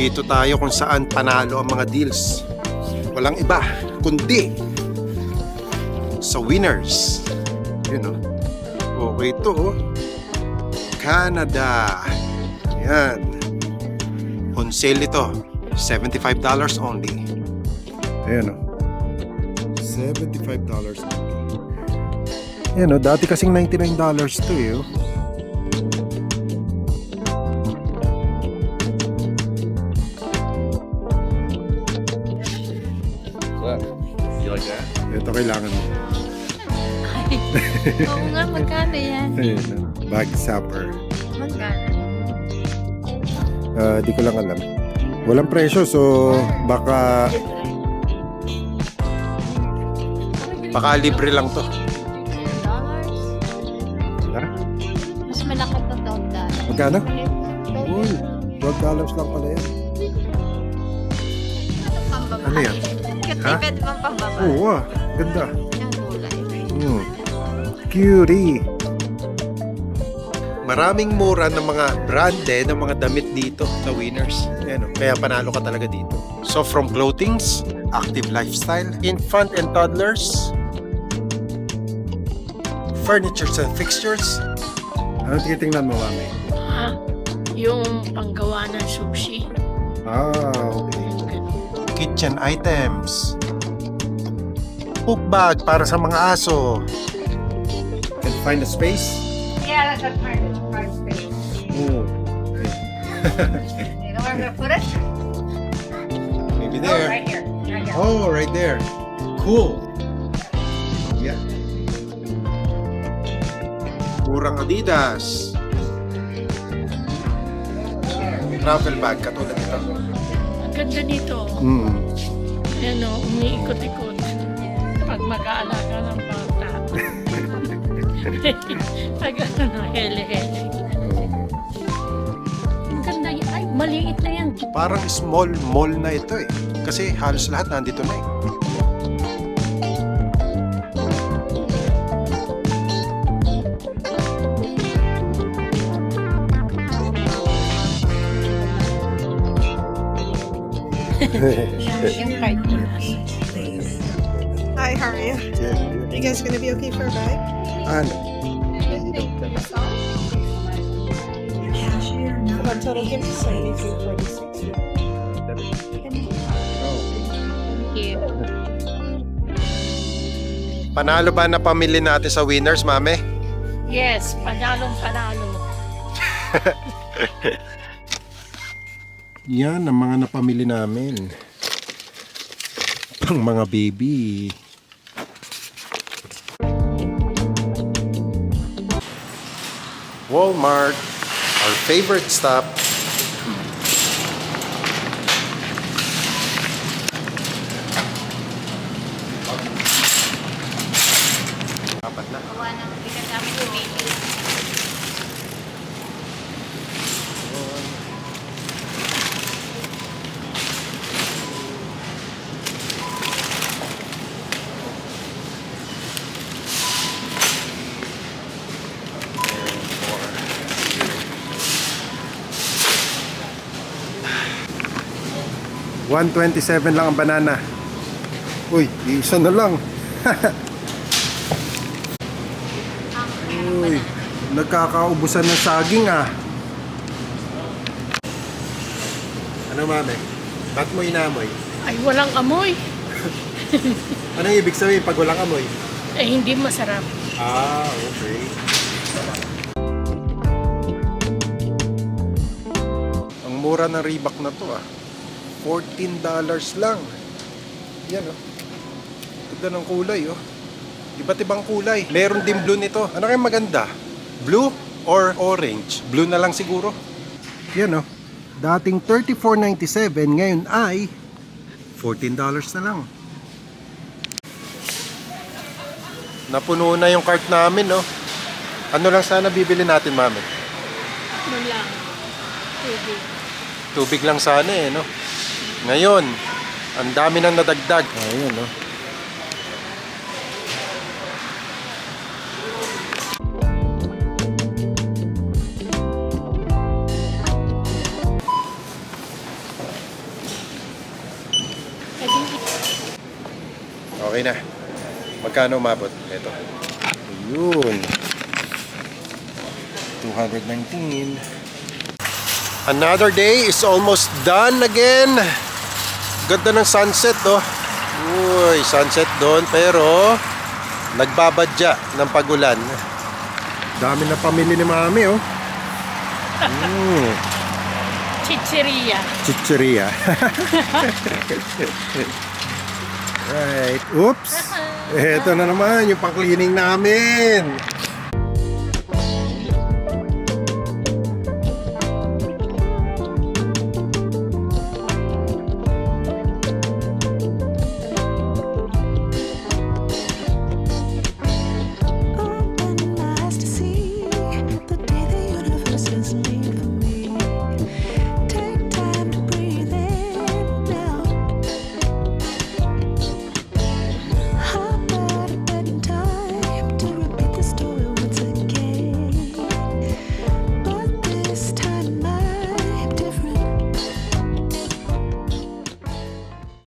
Dito tayo kung saan panalo ang mga deals. Walang iba kundi sa Winners. Yun o. Okay ito o. Canada. Yan. On sale ito. $75 only. Ayan o. $75 only. Ayan o. Dati kasing $99 to eh. You like that? Ito kailangan mo. Oo nga, magkano yan? Ayan, bag zapper. Magkano? Di ko lang alam. Walang presyo, so baka libre lang to. $10? Mas malaki to $12. Magkano? Uy, $12 lang pala yan. Pambaba. Ano yan? Ha? Katipid pang pambaba. Oo, ganda. Yung kulay. Cutie. Maraming mura ng mga branded ng mga damit dito sa Winners. Ayan, kaya panalo ka talaga dito. So from clothings, active lifestyle, infant and toddlers, furnitures and fixtures. Ano titingnan mo, mami? Yung panggawa ng sushi. Okay. Kitchen items. Hook bag para sa mga aso. Can find a space? Yeah, that's a hard space. Oh. You know where I'm gonna put it? Maybe Oh, there. right here. Right here. Oh, right there. Cool. Yeah. Murang Adidas. Travel bag, katulad ito. Ang ganda nito. Ayan o, umiikot-ikot. Pag mag-aalaga ng bata. Pag ano, hele-hele. Ang ganda yan. Ay, maliit na yan. Parang small mall na ito eh. Kasi halos lahat nandito na eh. Yung card niya. Hi, how are you? Are you guys gonna be okay for a bag? Ano? Come on, total gift is 73.46. Thank you. Panalo ba na pamili natin sa Winners, mame? Yes, panalong-panalo. Yan ang mga napamili namin. Pang mga baby. Walmart, our favorite stop. Apat na. Gawa ng bigat namin yung baby. $127 lang ang banana. Uy, isa na lang. Uy, nagkakaubusan ng saging ah. Ano, mame? Ba't mo inamoy? Ay, walang amoy. Anong ibig sabihin pag walang amoy? Eh, hindi masarap. Okay. Ang mura ng Reebok na to ah. $14 lang. Yan oh. Ganda ng kulay oh. Iba't ibang kulay. Meron din blue nito. Ano kaya maganda? Blue or orange? Blue na lang siguro. Yan oh. Dating $34.97, ngayon ay $14 na lang. Napuno na yung cart namin no. Ano lang sana bibili natin, mami? Ano lang. Tubig. Tubig lang sana eh, no? Ngayon, ang dami nang nadagdag. Ayun, no? Okay na. Magkano umabot? Ito. Ayun. 219. Another day is almost done again. Ganda ng sunset, oh. Uy, sunset doon, pero nagbabadya ng pagulan. Dami na pamili ni Mami, oh. Chicheria. Chicheria. Right. Oops. Ito na naman yung pang-cleaning namin.